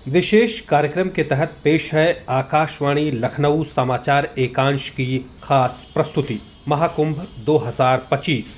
विशेष कार्यक्रम के तहत पेश है आकाशवाणी लखनऊ समाचार एकांश की खास प्रस्तुति महाकुंभ 2025।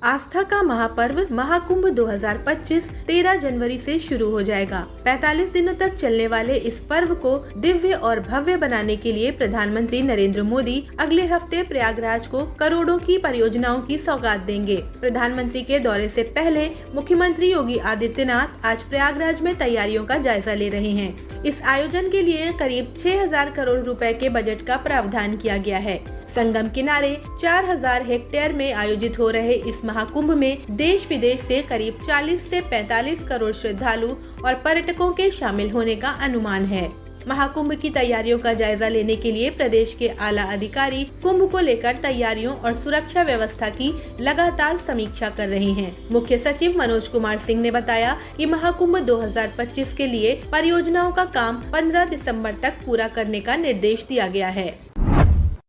आस्था का महापर्व महाकुंभ 2025 13 जनवरी से शुरू हो जाएगा। 45 दिनों तक चलने वाले इस पर्व को दिव्य और भव्य बनाने के लिए प्रधानमंत्री नरेंद्र मोदी अगले हफ्ते प्रयागराज को करोड़ों की परियोजनाओं की सौगात देंगे। प्रधानमंत्री के दौरे से पहले मुख्यमंत्री योगी आदित्यनाथ आज प्रयागराज में तैयारियों का जायजा ले रहे हैं। इस आयोजन के लिए करीब 6,000 करोड़ रुपए के बजट का प्रावधान किया गया है। संगम किनारे 4,000 हेक्टेयर में आयोजित हो रहे इस महाकुंभ में देश विदेश से करीब 40 से 45 करोड़ श्रद्धालु और पर्यटकों के शामिल होने का अनुमान है। महाकुंभ की तैयारियों का जायजा लेने के लिए प्रदेश के आला अधिकारी कुंभ को लेकर तैयारियों और सुरक्षा व्यवस्था की लगातार समीक्षा कर रहे हैं। मुख्य सचिव मनोज कुमार सिंह ने बताया कि महाकुंभ 2025 के लिए परियोजनाओं का काम 15 दिसंबर तक पूरा करने का निर्देश दिया गया है।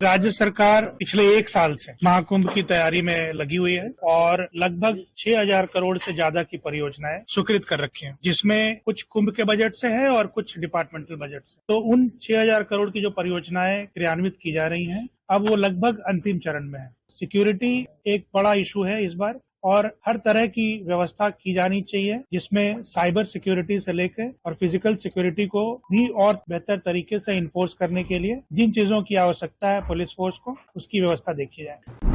राज्य सरकार पिछले 1 साल से महाकुंभ की तैयारी में लगी हुई है और लगभग 6,000 करोड़ से ज्यादा की परियोजनाएं स्वीकृत कर रखी हैं, जिसमें कुछ कुंभ के बजट से है और कुछ डिपार्टमेंटल बजट से। तो उन 6,000 करोड़ की जो परियोजनाएं क्रियान्वित की जा रही हैं, अब वो लगभग अंतिम चरण में है। सिक्योरिटी एक बड़ा इशू है इस बार और हर तरह की व्यवस्था की जानी चाहिए, जिसमें साइबर सिक्योरिटी से लेकर और फिजिकल सिक्योरिटी को भी और बेहतर तरीके से इन्फोर्स करने के लिए जिन चीजों की आवश्यकता है पुलिस फोर्स को, उसकी व्यवस्था देखी जाए।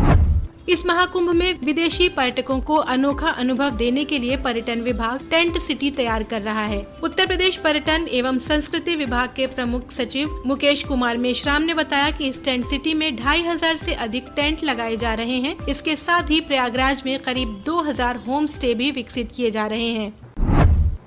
इस महाकुंभ में विदेशी पर्यटकों को अनोखा अनुभव देने के लिए पर्यटन विभाग टेंट सिटी तैयार कर रहा है। उत्तर प्रदेश पर्यटन एवं संस्कृति विभाग के प्रमुख सचिव मुकेश कुमार मेश्राम ने बताया कि इस टेंट सिटी में 2,500 से अधिक टेंट लगाए जा रहे हैं। इसके साथ ही प्रयागराज में करीब 2,000 होम स्टे भी विकसित किए जा रहे हैं।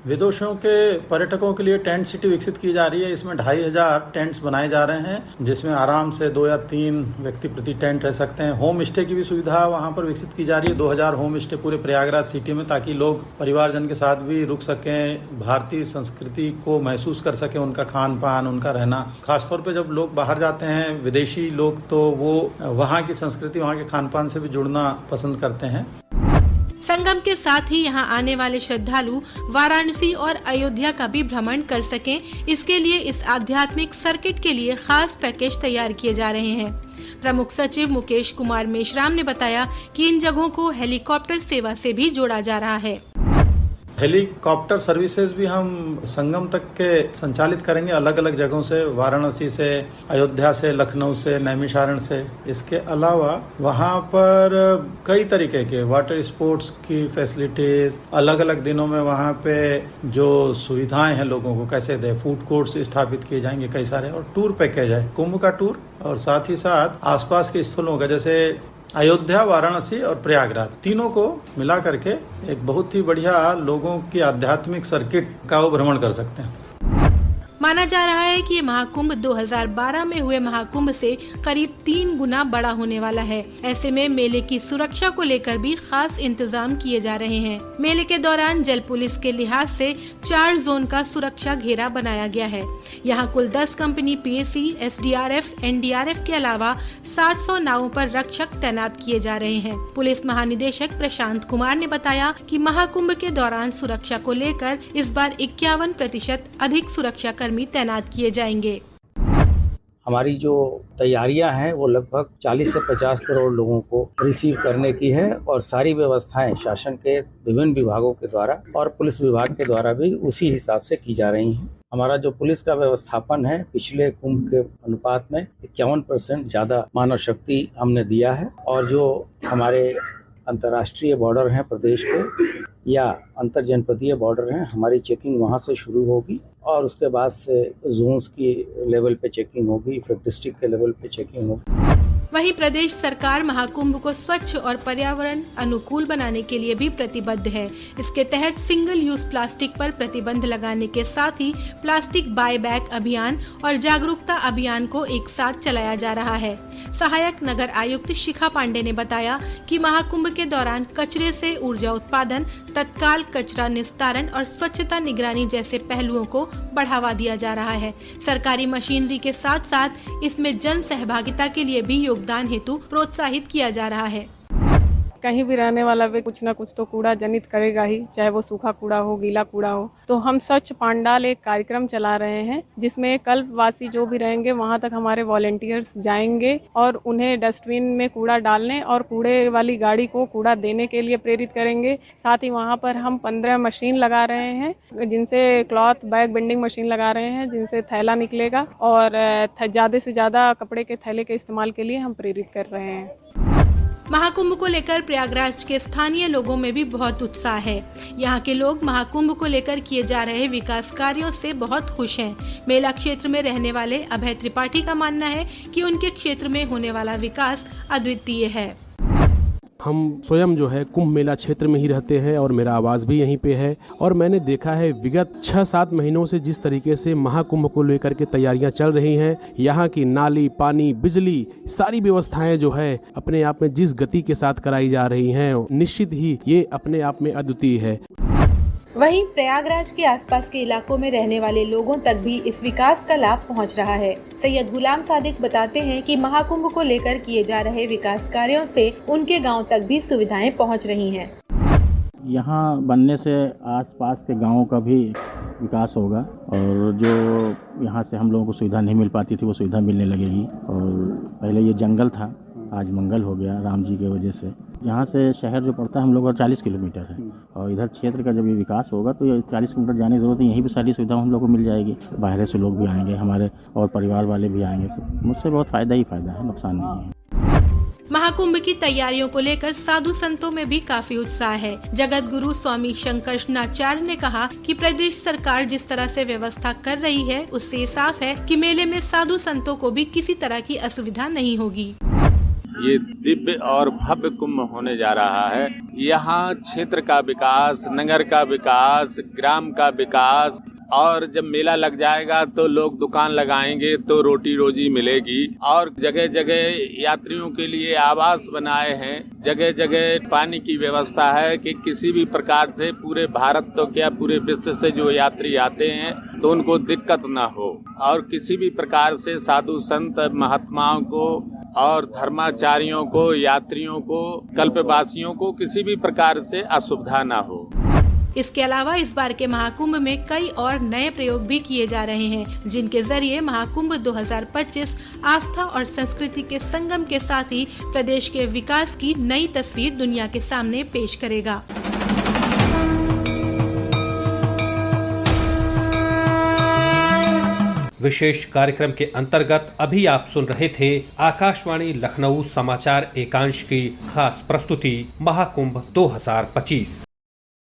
विदेशों के पर्यटकों के लिए टेंट सिटी विकसित की जा रही है। इसमें 2,500 टेंट्स बनाए जा रहे हैं, जिसमें आराम से 2 या 3 व्यक्ति प्रति टेंट रह सकते हैं। होम स्टे की भी सुविधा वहां पर विकसित की जा रही है। 2,000 होम स्टे पूरे प्रयागराज सिटी में, ताकि लोग परिवारजन के साथ भी रुक सकें, भारतीय संस्कृति को महसूस कर सकें, उनका खान पान, उनका रहना। खासतौर पर जब लोग बाहर जाते हैं विदेशी लोग, तो वो वहाँ की संस्कृति, वहाँ के खान पान से भी जुड़ना पसंद करते हैं। संगम के साथ ही यहां आने वाले श्रद्धालु वाराणसी और अयोध्या का भी भ्रमण कर सकें, इसके लिए इस आध्यात्मिक सर्किट के लिए खास पैकेज तैयार किए जा रहे हैं। प्रमुख सचिव मुकेश कुमार मेश्राम ने बताया कि इन जगहों को हेलीकॉप्टर सेवा से भी जोड़ा जा रहा है। हेलीकॉप्टर सर्विसेज भी हम संगम तक के संचालित करेंगे, अलग अलग जगहों से, वाराणसी से, अयोध्या से, लखनऊ से, नैमिषारण से। इसके अलावा वहाँ पर कई तरीके के वाटर स्पोर्ट्स की फैसिलिटीज, अलग अलग दिनों में वहाँ पे जो सुविधाएं हैं लोगों को कैसे दें, फूड कोर्ट्स स्थापित किए जाएंगे कई सारे, और टूर पैकेज है, कुंभ का टूर और साथ ही साथ आसपास के स्थलों का, जैसे अयोध्या, वाराणसी और प्रयागराज, तीनों को मिला करके एक बहुत ही बढ़िया लोगों की आध्यात्मिक सर्किट का वो भ्रमण कर सकते हैं। माना जा रहा है कि ये महाकुंभ 2012 में हुए महाकुंभ से करीब 3 गुना बड़ा होने वाला है। ऐसे में मेले की सुरक्षा को लेकर भी खास इंतजाम किए जा रहे हैं। मेले के दौरान जल पुलिस के लिहाज से 4 जोन का सुरक्षा घेरा बनाया गया है। यहाँ कुल 10 कंपनी पीएसी, एसडीआरएफ, एनडीआरएफ के अलावा 700 नावों पर रक्षक तैनात किए जा रहे हैं। पुलिस महानिदेशक प्रशांत कुमार ने बताया कि महाकुंभ के दौरान सुरक्षा को लेकर इस बार 51% अधिक सुरक्षा कर्मी तैनात किए जाएंगे। हमारी जो तैयारियां हैं वो लगभग 40 से 50 करोड़ लोगों को रिसीव करने की है और सारी व्यवस्थाएं शासन के विभिन्न विभागों के द्वारा और पुलिस विभाग के द्वारा भी उसी हिसाब से की जा रही हैं। हमारा जो पुलिस का व्यवस्थापन है पिछले कुंभ के अनुपात में 51% ज्यादा मानव शक्ति हमने दिया है और जो हमारे अंतर्राष्ट्रीय बॉर्डर हैं प्रदेश के या अंतर जनपदीय बॉर्डर हैं, हमारी चेकिंग वहां से शुरू होगी और उसके बाद से जोन्स की लेवल पे चेकिंग होगी, फिर डिस्ट्रिक्ट के लेवल पे चेकिंग होगी। वहीं प्रदेश सरकार महाकुंभ को स्वच्छ और पर्यावरण अनुकूल बनाने के लिए भी प्रतिबद्ध है। इसके तहत सिंगल यूज प्लास्टिक पर प्रतिबंध लगाने के साथ ही प्लास्टिक बाय बैक अभियान और जागरूकता अभियान को एक साथ चलाया जा रहा है। सहायक नगर आयुक्त शिखा पांडे ने बताया कि महाकुंभ के दौरान कचरे से ऊर्जा उत्पादन, तत्काल कचरा निस्तारण और स्वच्छता निगरानी जैसे पहलुओं को बढ़ावा दिया जा रहा है। सरकारी मशीनरी के साथ साथ इसमें जन सहभागिता के लिए भी योगदान हेतु प्रोत्साहित किया जा रहा है। कहीं भी रहने वाला व्यक्ति कुछ ना कुछ तो कूड़ा जनित करेगा ही, चाहे वो सूखा कूड़ा हो, गीला कूड़ा हो। तो हम स्वच्छ पांडाल एक कार्यक्रम चला रहे हैं, जिसमें कल्पवासी जो भी रहेंगे वहां तक हमारे वॉलेंटियर्स जाएंगे और उन्हें डस्टबिन में कूड़ा डालने और कूड़े वाली गाड़ी को कूड़ा देने के लिए प्रेरित करेंगे। साथ ही वहां पर हम 15 मशीन लगा रहे हैं, जिनसे क्लॉथ बैग बेंडिंग मशीन लगा रहे हैं, जिनसे थैला निकलेगा और ज्यादा से ज्यादा कपड़े के थैले के इस्तेमाल के लिए हम प्रेरित कर रहे हैं। महाकुंभ को लेकर प्रयागराज के स्थानीय लोगों में भी बहुत उत्साह है। यहाँ के लोग महाकुंभ को लेकर किए जा रहे विकास कार्यों से बहुत खुश हैं। मेला क्षेत्र में रहने वाले अभय त्रिपाठी का मानना है कि उनके क्षेत्र में होने वाला विकास अद्वितीय है। हम स्वयं जो है कुंभ मेला क्षेत्र में ही रहते हैं और मेरा आवास भी यहीं पे है और मैंने देखा है विगत 6-7 महीनों से जिस तरीके से महाकुंभ को लेकर के तैयारियां चल रही हैं, यहाँ की नाली, पानी, बिजली, सारी व्यवस्थाएं जो है अपने आप में जिस गति के साथ कराई जा रही हैं, निश्चित ही ये अपने आप में अद्वितीय है। वहीं प्रयागराज के आसपास के इलाकों में रहने वाले लोगों तक भी इस विकास का लाभ पहुंच रहा है। सैयद गुलाम सादिक बताते हैं कि महाकुंभ को लेकर किए जा रहे विकास कार्यों से उनके गांव तक भी सुविधाएं पहुंच रही हैं। यहाँ बनने से आसपास के गांवों का भी विकास होगा और जो यहाँ से हम लोगों को सुविधा नहीं मिल पाती थी वो सुविधा मिलने लगेगी। और पहले ये जंगल था, आज मंगल हो गया राम जी की वजह से। यहाँ से शहर जो पड़ता है हम लोग और 40 किलोमीटर है और इधर क्षेत्र का जब ये विकास होगा तो ये 40 किलोमीटर जाने की जरूरत है। यहीं भी सारी सुविधा हम लोग को मिल जाएगी। बाहर से लोग भी आएंगे, हमारे और परिवार वाले भी आएंगे, तो मुझसे बहुत फ़ायदा ही फ़ायदा है, नुकसान नहीं है। महाकुंभ की तैयारियों को लेकर साधु संतों में भी काफी उत्साह है। जगत गुरु स्वामी शंकरनाचार्य ने कहा कि प्रदेश सरकार जिस तरह से व्यवस्था कर रही है उससे साफ है कि मेले में साधु संतों को भी किसी तरह की असुविधा नहीं होगी। ये दिव्य और भव्य कुंभ होने जा रहा है। यहाँ क्षेत्र का विकास, नगर का विकास, ग्राम का विकास, और जब मेला लग जाएगा तो लोग दुकान लगाएंगे तो रोटी रोजी मिलेगी। और जगह जगह यात्रियों के लिए आवास बनाए हैं, जगह जगह पानी की व्यवस्था है कि किसी भी प्रकार से पूरे भारत तो क्या पूरे विश्व से जो यात्री आते हैं तो उनको दिक्कत ना हो और किसी भी प्रकार से साधु संत महात्माओं को और धर्माचार्यों को, यात्रियों को, कल्पवासियों को किसी भी प्रकार से असुविधा ना हो। इसके अलावा इस बार के महाकुंभ में कई और नए प्रयोग भी किए जा रहे हैं, जिनके जरिए महाकुंभ 2025 आस्था और संस्कृति के संगम के साथ ही प्रदेश के विकास की नई तस्वीर दुनिया के सामने पेश करेगा। विशेष कार्यक्रम के अंतर्गत अभी आप सुन रहे थे आकाशवाणी लखनऊ समाचार एकांश की खास प्रस्तुति महाकुंभ 2025।